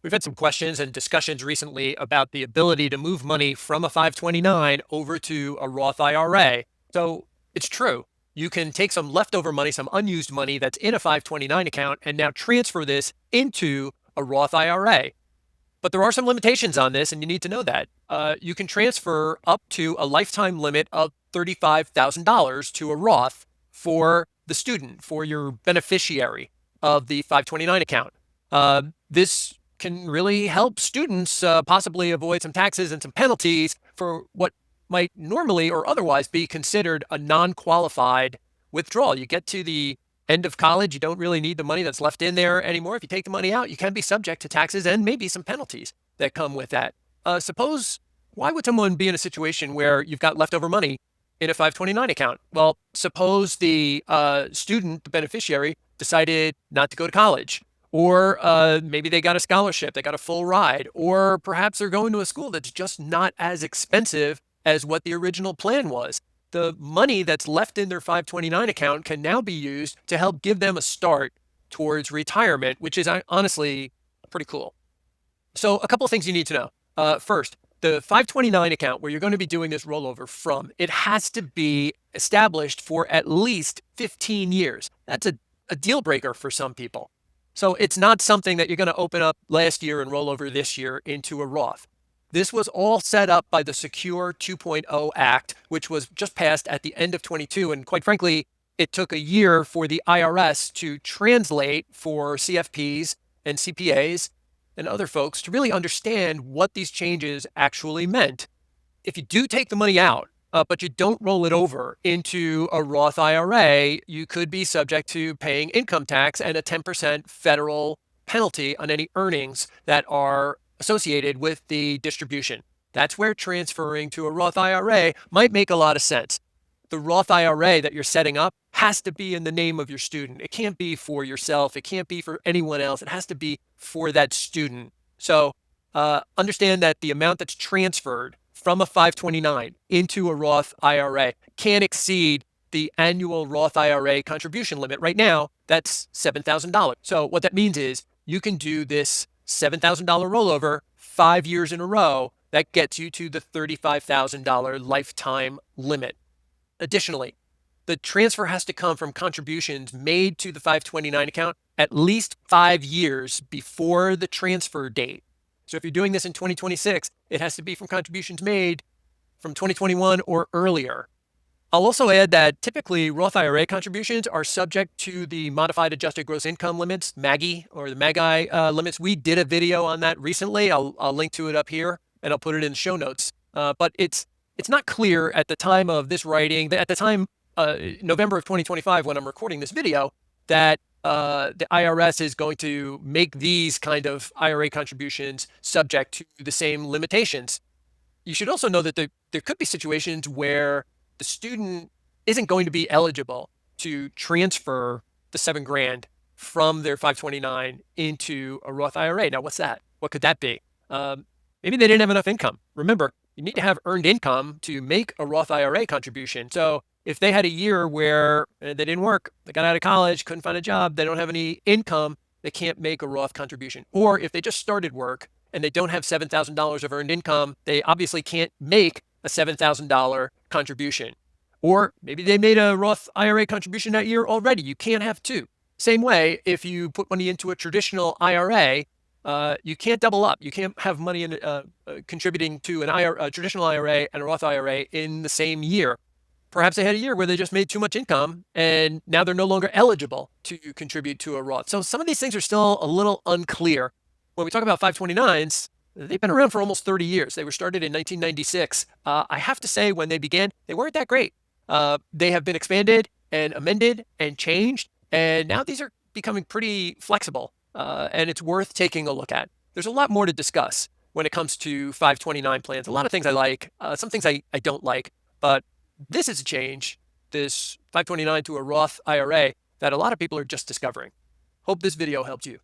We've had some questions and discussions recently about the ability to move money from a 529 over to a Roth IRA. So it's true. You can take some leftover money, some unused money that's in a 529 account, and now transfer this into a Roth IRA. But there are some limitations on this, and you need to know that. You can transfer up to a lifetime limit of $35,000 to a Roth for the student, for your beneficiary of the 529 account. This can really help students possibly avoid some taxes and some penalties for what might normally or otherwise be considered a non-qualified withdrawal. You get to the end of college, you don't really need the money that's left in there anymore. If you take the money out, you can be subject to taxes and maybe some penalties that come with that. Why would someone be in a situation where you've got leftover money in a 529 account? Well, suppose the student, the beneficiary, decided not to go to college, or maybe they got a scholarship, they got a full ride, or perhaps they're going to a school that's just not as expensive as what the original plan was. The money that's left in their 529 account can now be used to help give them a start towards retirement, which is honestly pretty cool. So a couple of things you need to know. First, the 529 account where you're going to be doing this rollover from, it has to be established for at least 15 years. That's a deal breaker for some people. So it's not something that you're going to open up last year and roll over this year into a Roth. This was all set up by the Secure 2.0 Act, which was just passed at the end of 22. And quite frankly, it took a year for the IRS to translate for CFPs and CPAs and other folks to really understand what these changes actually meant. If you do take the money out, but you don't roll it over into a Roth IRA, you could be subject to paying income tax and a 10% federal penalty on any earnings that are associated with the distribution. That's where transferring to a Roth IRA might make a lot of sense. The Roth IRA that you're setting up has to be in the name of your student. It can't be for yourself. It can't be for anyone else. It has to be for that student. So understand that the amount that's transferred from a 529 into a Roth IRA can't exceed the annual Roth IRA contribution limit. Right now, that's $7,000. So what that means is you can do this $7,000 rollover 5 years in a row. That gets you to the $35,000 lifetime limit. Additionally, the transfer has to come from contributions made to the 529 account at least 5 years before the transfer date. So if you're doing this in 2026, it has to be from contributions made from 2021 or earlier. I'll also add that typically Roth IRA contributions are subject to the modified adjusted gross income limits, MAGI, or the MAGI limits. We did a video on that recently. I'll link to it up here, and I'll put it in the show notes. But it's not clear at the time of this writing, at the time, November of 2025, when I'm recording this video, that the IRS is going to make these kind of IRA contributions subject to the same limitations. You should also know that there could be situations where the student isn't going to be eligible to transfer the $7,000 from their 529 into a Roth IRA. Now, what's that? What could that be? Maybe they didn't have enough income. Remember, you need to have earned income to make a Roth IRA contribution. So if they had a year where they didn't work, they got out of college, couldn't find a job, they don't have any income, they can't make a Roth contribution. Or if they just started work and they don't have $7,000 of earned income, they obviously can't make a $7,000 contribution. Or maybe they made a Roth IRA contribution that year already. You can't have two. Same way, if you put money into a traditional IRA, you can't double up. You can't have money in contributing to a traditional IRA and a Roth IRA in the same year. Perhaps they had a year where they just made too much income and now they're no longer eligible to contribute to a Roth. So some of these things are still a little unclear. When we talk about 529s, they've been around for almost 30 years. They were started in 1996. I have to say, when they began, they weren't that great. They have been expanded and amended and changed, and now these are becoming pretty flexible, and it's worth taking a look at. There's a lot more to discuss when it comes to 529 plans. A lot of things I like, some things I don't like, but this is a change, this 529 to a Roth IRA, that a lot of people are just discovering. Hope this video helped you.